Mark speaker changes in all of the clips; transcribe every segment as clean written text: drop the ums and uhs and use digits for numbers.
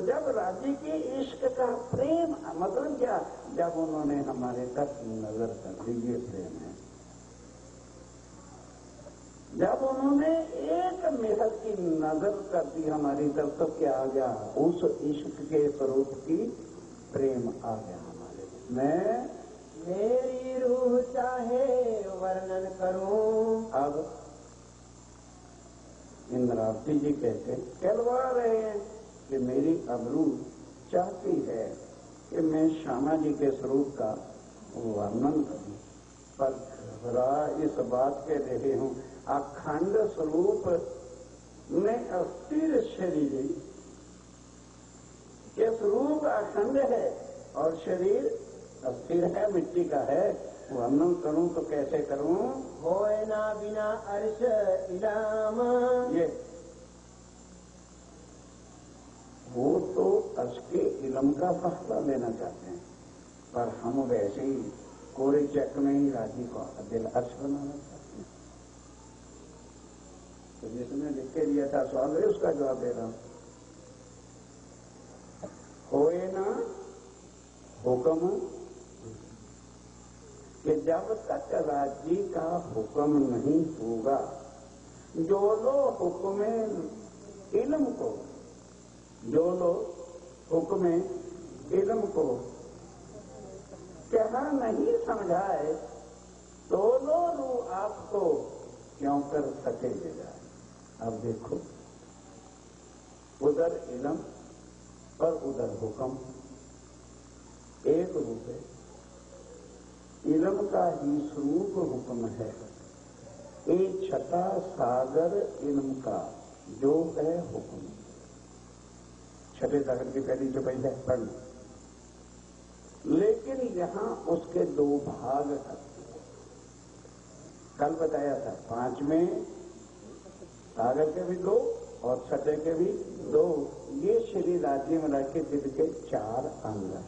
Speaker 1: जब राजी की इश्क का प्रेम मतलब क्या, जब उन्होंने हमारे तक नजर कर दी, ये प्रेम है। जब उन्होंने एक मेहर की नजर कर दी हमारी तरफ, तो क्या आ गया, उस इश्क के स्वरूप की प्रेम आ गया हमारे में।
Speaker 2: मेरी रूह चाहे वर्णन करूं।
Speaker 1: अब इंद्रावती जी कहलवा रहे हैं कि मेरी अबरू चाहती है कि मैं श्यामा जी के स्वरूप का वर्णन करूं, पर घबरा इस बात के रहे हूं, अखंड स्वरूप में अस्थिर शरीर के स्वरूप अखंड है और शरीर अस्थिर है, मिट्टी का है। वर्णन करूं तो कैसे करूं?
Speaker 2: होए ना बिना अर्श इलाम।
Speaker 1: ये वो तो अर्श के इलम का फैसला लेना चाहते हैं, पर हम वैसे ही कोरे चेक में ही राजी को दिल अर्श बनाना चाहते हैं। तो जिसने लिख के दिया था सवाल है, उसका जवाब दे रहा हूं। होए ना हुक्म कि जब तक राजी का हुक्म नहीं होगा, जो लोग हुक्म इल्म को, जो लोग हुक्म इल्म को कहा नहीं समझाए, तो लोग आपको क्यों कर सके ले जाए। अब देखो, उधर इल्म और उधर हुक्म एक रूप है। इल्म का ही स्वरूप हुक्म है। एक छठा सागर इल्म का जो है हुक्म। छठे सागर की पहली चौपाई है पढ़, लेकिन यहां उसके दो भाग करते हैं। कल बताया था 5वें सागर के भी 2 और छठे के भी 2। ये श्री राज्य में रखे दिल के 4 अंग हैं।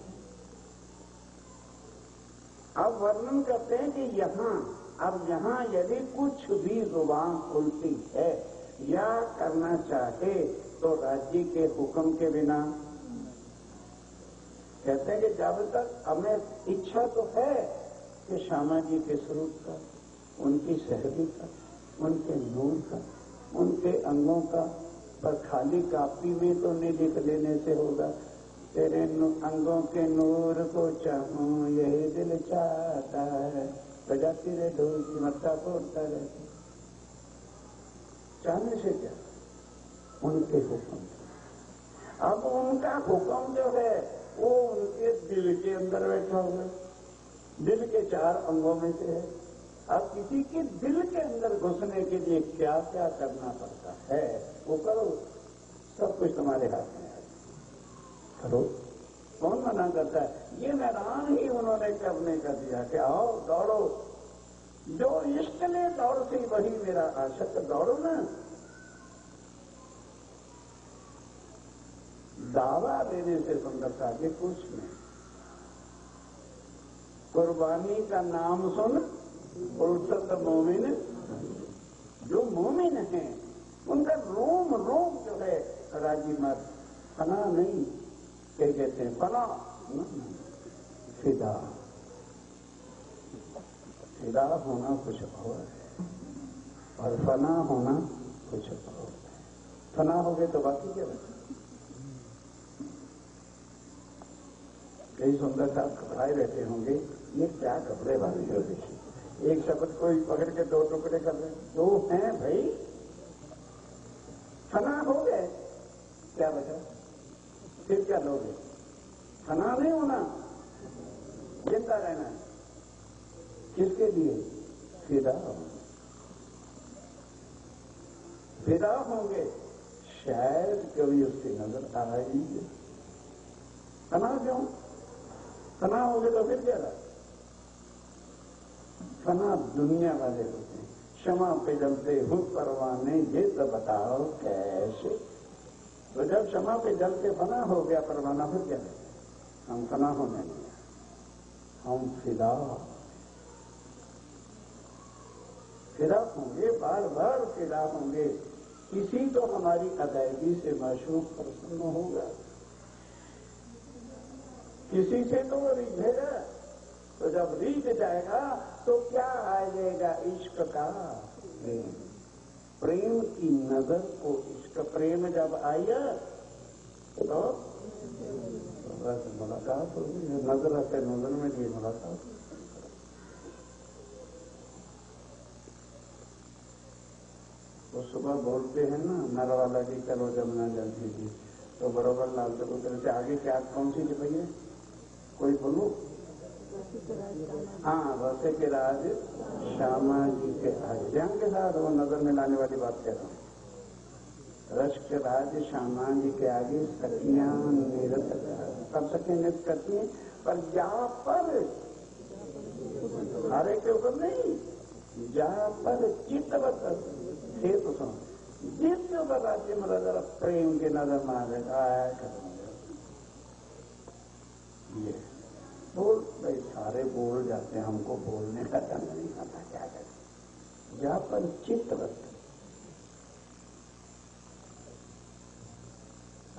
Speaker 1: अब वर्णन करते हैं कि यहां यदि कुछ भी जुबान खुलती है या करना चाहे, तो राज्य के हुक्म के बिना, कहते हैं कि जब तक हमें इच्छा तो है कि श्यामा जी के स्वरूप का, उनकी सहरी का, उनके नूर का, उनके अंगों का, पर खाली कापी में तो नहीं लिख लेने से होगा। तेरे अंगों के नूर को चाहूं यही दिल चाहता है, बजाती रहे ढोल की मत्ता फोड़ता रहे। चाहने से क्या, उनके हुक्म। अब उनका हुक्म जो है वो उनके दिल के अंदर बैठा हुआ है, दिल के 4 अंगों में से है। अब किसी के दिल के अंदर घुसने के लिए क्या क्या करना पड़ता है वो करो, सब कुछ तुम्हारे हाथ में है, करो। कौन मना करता है? ये मैदान ही उन्होंने करने का दिया कि आओ दौड़ो, जो इष्ट ने दौड़ सी वही मेरा आशिक, दौड़ो ना। दावा देने से सुंदरता के कुछ नहीं। कुर्बानी का नाम सुन पुरुषोत्त मोमिन, जो मोमिन है उनका रोम रोम जो है राजी मत, फना नहीं, क्या कहते हैं फना, फिदा। फिदा होना कुछ और है और फना होना कुछ और है। फना हो गए तो बाकी क्या बचे? कई सुंदर साहब घबराए रहते होंगे, ये क्या कपड़े वाले हो। देखिए, एक शब्द कोई पकड़ के 2 टुकड़े कर रहे, 2 हैं भाई, फना हो गए, क्या बचा? फिर क्या लोगे? फना नहीं होना, जिंदा रहना है। किसके लिए? फिदा। फिदा होंगे, शायद कभी उसकी नजर आएगी। फना क्यों? फना हो गए तो फिर क्या रहा? फना दुनिया वाले होते हैं। क्षमा पे जलते हूं परवाने, ये तो बताओ कैसे। तो जब क्षमा पे जल के फना हो गया परवाना, फिर क्या है? हम फना होने नहीं, हम फिदा होंगे, बार बार फिदा होंगे। किसी तो हमारी अदायगी से माशूक प्रसन्न होगा, किसी से तो वो रिझेगा, तो जब रीझ जाएगा तो क्या आ जाएगा? इश्क का प्रेम। प्रेम की नजर को इश्क प्रेम जब आया तो बस मुलाकात होगी। नजर से नजर में भी मुलाकात। तो सुबह बोलते हैं ना नर वाला जी चलो जमुना जल पीजिए, तो बरोबर लाल कबूतर से आगे क्या कौन सी जगह है? कोई बोलो? हाँ, रसे के राज श्यामा जी के आगे। ध्यान के साथ वो नजर में लाने वाली बात कह रहा हूँ। रस के राज श्यामा जी के आगे सखियां नृत्य, सब सखियां नृत्य करती हैं, पर जहाँ पर हरे के ऊपर नहीं, जहाँ पर चित्तवत थे तो सुनो, जिस ऊपर राज्य में जरा प्रेम के नजर मार ये बोल भाई, सारे बोल जाते हैं, हमको बोलने का ढंग नहीं आता, क्या करें? जहाँ पर चित्तवत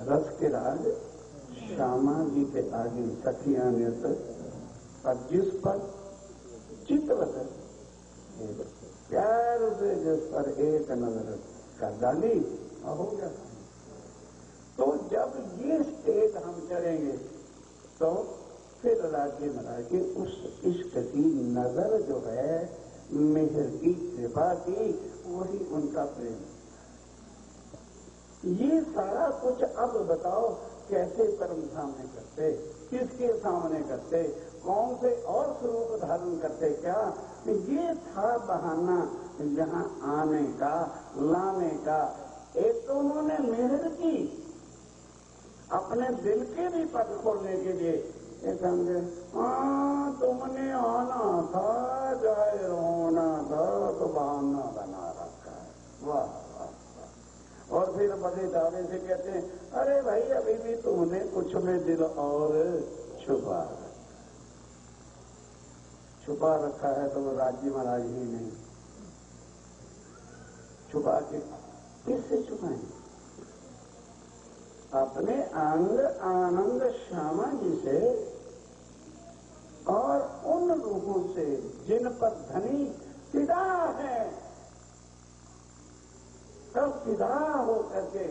Speaker 1: रस के राज श्यामा जी के आगे सखियां नृत्य, और जिस पर चित्तवत प्यार से जिस पर एक नजर कर डाली हो गया। तो जब ये स्टेज हम चढ़ेंगे तो फिर राज्य महाराज के उस इश्क की नजर जो है, मेहर की कृपा की, वही उनका प्रेम। ये सारा कुछ अब बताओ कैसे कर्म सामने करते, किसके सामने करते, कौन से और स्वरूप धारण करते? क्या ये था बहाना जहां आने का, लाने का। एक तो उन्होंने मेहर की अपने दिल के भी पद खोलने के लिए। समझे? हाँ, तुमने आना था, जाए रोना था, तो बहाना बना रखा है। वाह वाह वाह। और फिर बड़े दावे से कहते हैं, अरे भाई अभी भी तुमने कुछ में दिल और छुपा रखा है, तो वो राज्य महाराज ही नहीं छुपा के किससे छुपाएं? अपने अंग आनंद श्यामा जी से और उन लोगों से जिन पर धनी फिदा है, तब फिदा हो करके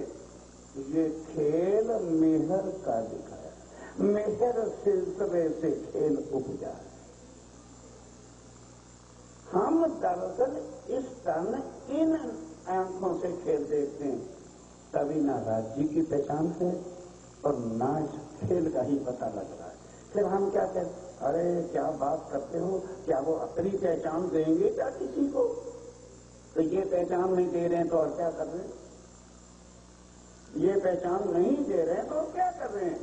Speaker 1: ये खेल मेहर का दिखाया। मेहर सिलसिले से खेल उपजा है। हम दरअसल इस तन इन आंखों से खेल देखते हैं, तभी ना राज्य की पहचान है और ना इस खेल का ही पता लग रहा है। फिर हम क्या कहते, अरे क्या बात करते हो, क्या वो अपनी पहचान देंगे क्या किसी को? तो ये पहचान नहीं दे रहे हैं तो और क्या कर रहे हैं? ये पहचान नहीं दे रहे हैं तो और क्या कर रहे हैं?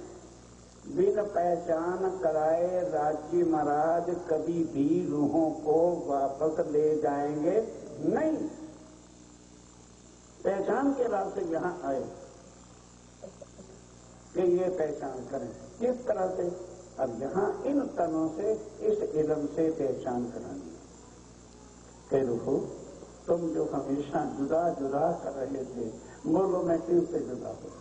Speaker 1: बिन पहचान कराए राज्य महाराज कभी भी रूहों को वापस ले जाएंगे नहीं। पहचान के रास्ते यहां आए कि ये पहचान करें। किस तरह से? अब यहां इन तनों से, इस इल्म से पहचान करानी है। कह रुको, तुम जो हमेशा जुदा जुदा कर रहे थे, बोलो मैं किससे जुदा हूं?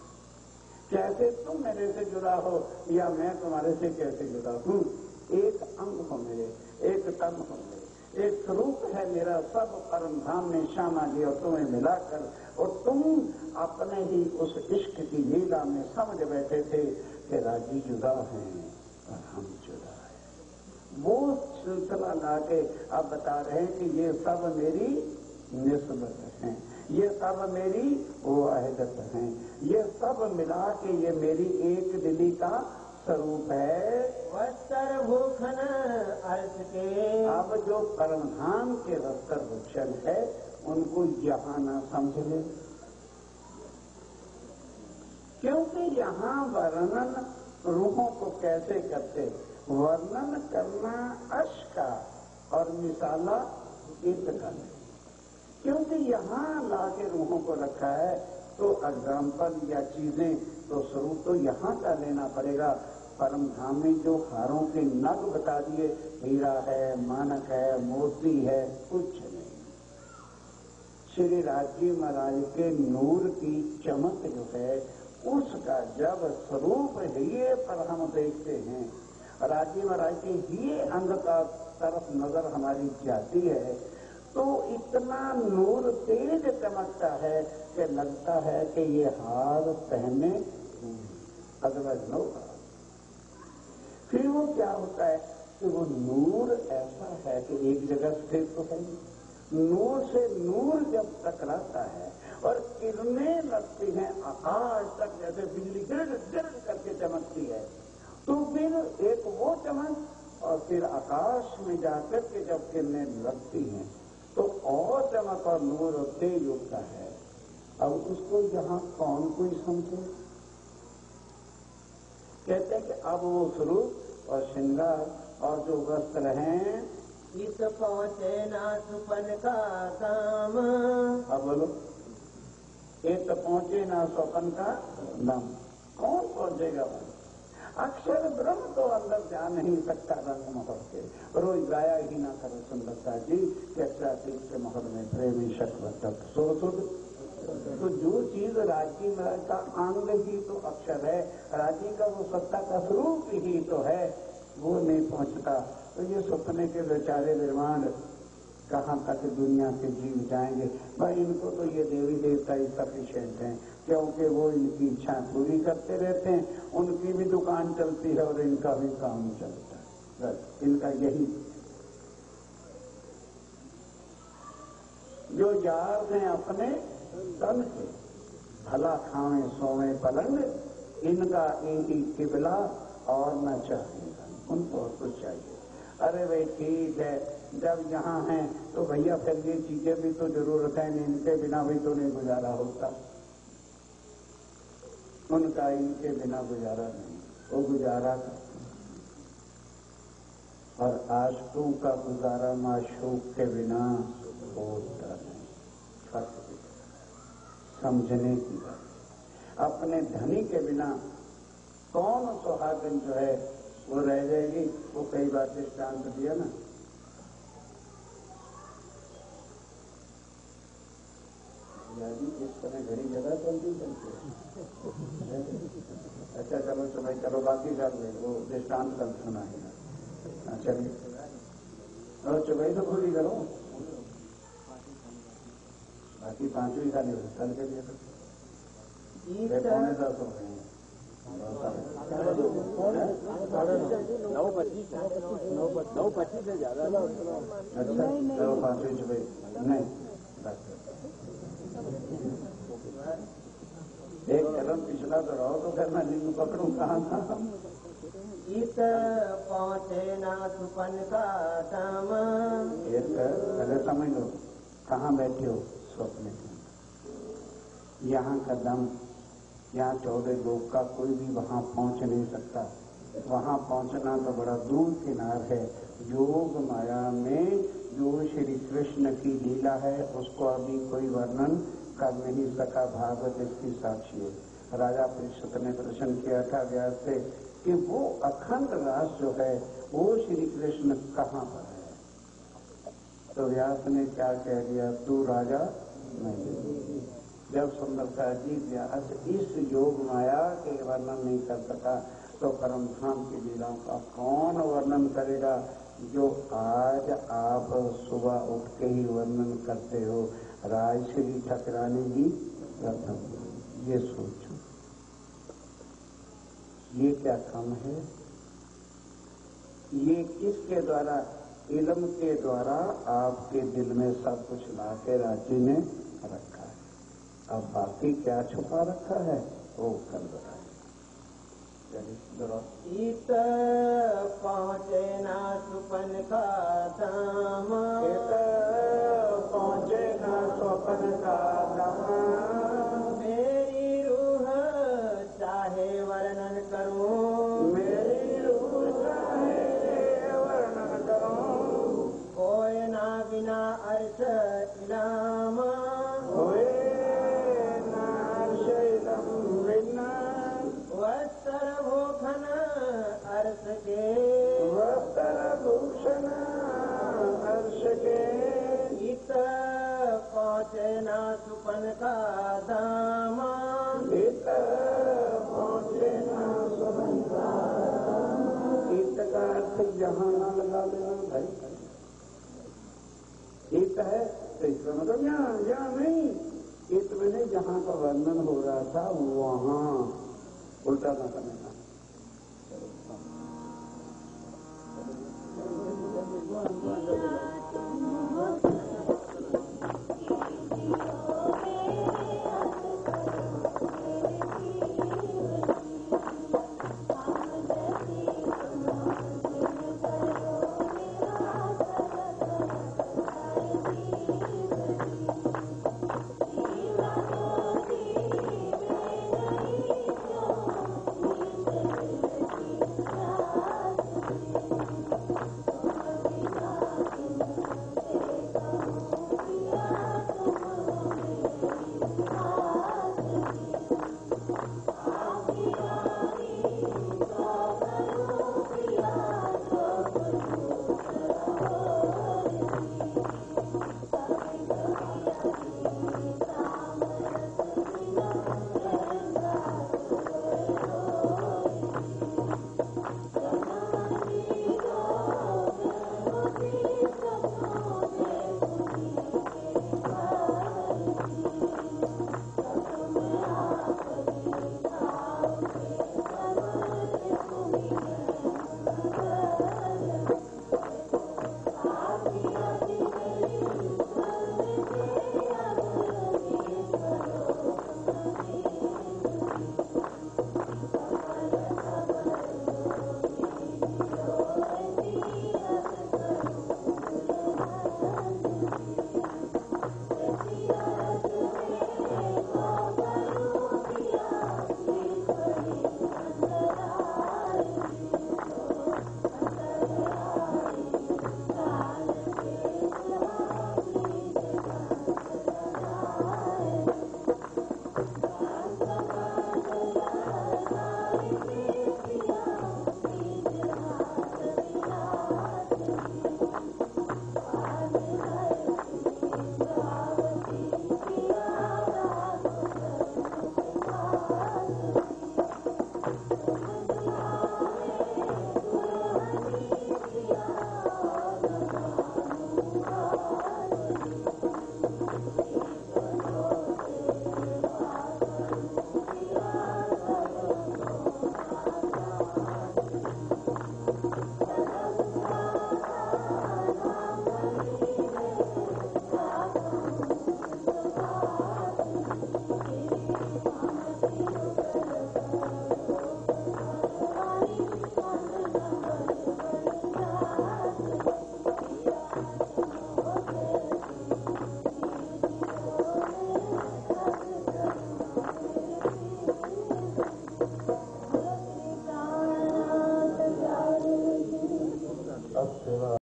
Speaker 1: कैसे तुम मेरे से जुदा हो या मैं तुम्हारे से कैसे जुदा हूं? एक अंग हो मेरे, एक तन हो मेरे, एक स्वरूप है मेरा, सब परम धाम में श्यामा जी और तुम्हें मिलाकर, और तुम अपने ही उस इश्क की लीला में समझ बैठे थे कि राजी जुदा हैं और हम जुदा हैं। वो सिलसिला लाके अब बता रहे हैं कि ये सब मेरी निस्बत हैं, ये सब मेरी वाहिदत हैं, ये सब मिला के ये मेरी एक दिली का स्वरूप है।
Speaker 2: वस्त्र भूषण अर्थ के,
Speaker 1: अब जो परमधाम के वस्त्र भूषण है उनको यहाँ ना समझ ले, क्योंकि यहाँ वर्णन रूहों को कैसे करते, वर्णन करना अश का और मिसाला इत का, क्योंकि यहाँ लाके रूहों को रखा है तो एग्जाम्पल या चीजें तो स्वरूप तो यहाँ का लेना पड़ेगा। परम धाम में जो हारों के नग बता दिए, हीरा है, मानक है, मोती है, कुछ नहीं। श्री राज्य महाराज के नूर की चमक जो है उसका जब स्वरूप हिये पर हम देखते हैं, राज्य महाराज के हिये अंग का तरफ नजर हमारी जाती है, तो इतना नूर तेज चमकता है कि लगता है कि ये हार पहने अदरवाइज न होगा। फिर वो क्या होता है कि वो नूर ऐसा है कि एक जगह स्थिर तो है नहीं। नूर से नूर जब टकराता है और किरणें लगती हैं आकाश तक, जैसे बिजली गिर गिर करके चमकती है, तो फिर एक वो चमक और फिर आकाश में जाकर के जब किरणें लगती हैं तो और चमक और नूर तेज होता है। अब उसको यहाँ कौन कोई समझे? कहते हैं कि अब वो स्वरूप और श्रृंगार और जो वस्त्र हैं,
Speaker 2: इत पहुँचे ना सुपन का दाम।
Speaker 1: अब बोलो, एक तो पहुंचे ना स्वपन का दम। कौन पहुंचेगा? अक्षर ब्रह्म तो अंदर जा नहीं सकता रंग महल के। रोज गाया ही ना करो सुंदरता जी कि अक्षरातीत के महल में प्रेमी शक्वतक सो सुध। तो जो चीज राजी महाराज का अंग ही तो अक्षर है, राजी का वो सत्ता का स्वरूप ही तो है, वो नहीं पहुंचता। तो ये सपने के बेचारे निर्माण कहाँ तक दुनिया के जीव जाएंगे? भाई इनको तो ये देवी देवता ही सफिशिएंट हैं, क्योंकि वो इनकी इच्छा पूरी करते रहते हैं, उनकी भी दुकान चलती है और इनका भी काम चलता है। बस इनका यही जो यार हैं अपने तन के, भला खावे सोवे पलंग, इनका इनकी किबला और न चाहिए, उनको और कुछ चाहिए। अरे भाई ठीक है, जब यहाँ हैं तो भैया फिर ये चीजें भी तो जरूरत है, इनके बिना भी तो नहीं गुजारा होता। उनका इनके बिना गुजारा नहीं, वो गुजारा करते। और आशिकों का गुजारा माशूक के बिना होता नहीं। फर्क समझने की बात। अपने धनी के बिना कौन सुहागन जो है वो रह जाएगी? वो कई बार दृष्टांत दिया ना। यानी इस समय घड़ी ज्यादा चलती है। अच्छा चलो तो भाई चलो, बाकी कर ले, वो दृष्टांत कल सुना है। चलिए चुबई तो पूरी करो, बाकी पांचवी का नहीं कल के लिए पौने 10 हो गए हैं।
Speaker 2: 9:25 से ज्यादा।
Speaker 1: अच्छा चलो पांचवी चुबई नहीं, एक कदम पिछला तो रहो तो फिर मैं लिंग पकड़ू कहाँ था।
Speaker 2: इत पहुँचे ना सुपन का दाम।
Speaker 1: एक पहले समझ लो कहाँ बैठे हो? स्वप्न के। यहाँ का दम, यहाँ 14 लोग का कोई भी वहाँ पहुँच नहीं सकता। वहाँ पहुँचना तो बड़ा दूर किनार है। योग माया में जो श्री कृष्ण की लीला है उसको अभी कोई वर्णन कर नहीं सका। भागवत इसकी साक्षी है। राजा परीक्षित ने प्रश्न किया था व्यास से कि वो अखंड रास जो है वो श्री कृष्ण कहाँ पर है? तो व्यास ने क्या कह दिया? तू राजा नहीं। जब सुंदरता जी व्यास इस योग माया के वर्णन नहीं कर सका तो परम धाम की लीलाओं का कौन वर्णन करेगा? जो आज आप सुबह उठ के ही वर्णन करते हो। राजश्री ठकरानी जी प्रथम, ये सोचो ये क्या काम है? ये किसके द्वारा? इल्म के द्वारा आपके दिल में सब कुछ लाके राजी ने रखा है। अब बाकी क्या छुपा रखा है वो कल बताए।
Speaker 2: इत पहुँचे ना सुपन का दाम।
Speaker 1: पहुँचे ना स्वपन का दाम।
Speaker 2: मेरी रूह चाहे वर्णन करूं,
Speaker 1: मेरी रूह चाहे वर्णन करूं।
Speaker 2: कोई ना बिना अर्श इलाम।
Speaker 1: होए ना अर्श इलम बिना।
Speaker 2: वस्त्र भूषण अर्श के,
Speaker 1: वस्त्र भूषण अर्श के।
Speaker 2: इत पहुँचे ना सुपन का दाम।
Speaker 1: इत जहां ना लगा लेना भाई। इत है तो इसका मतलब यहाँ नहीं, इत मैंने जहां का वर्णन हो रहा था वहां उल्टा ना करना।
Speaker 2: Thank you.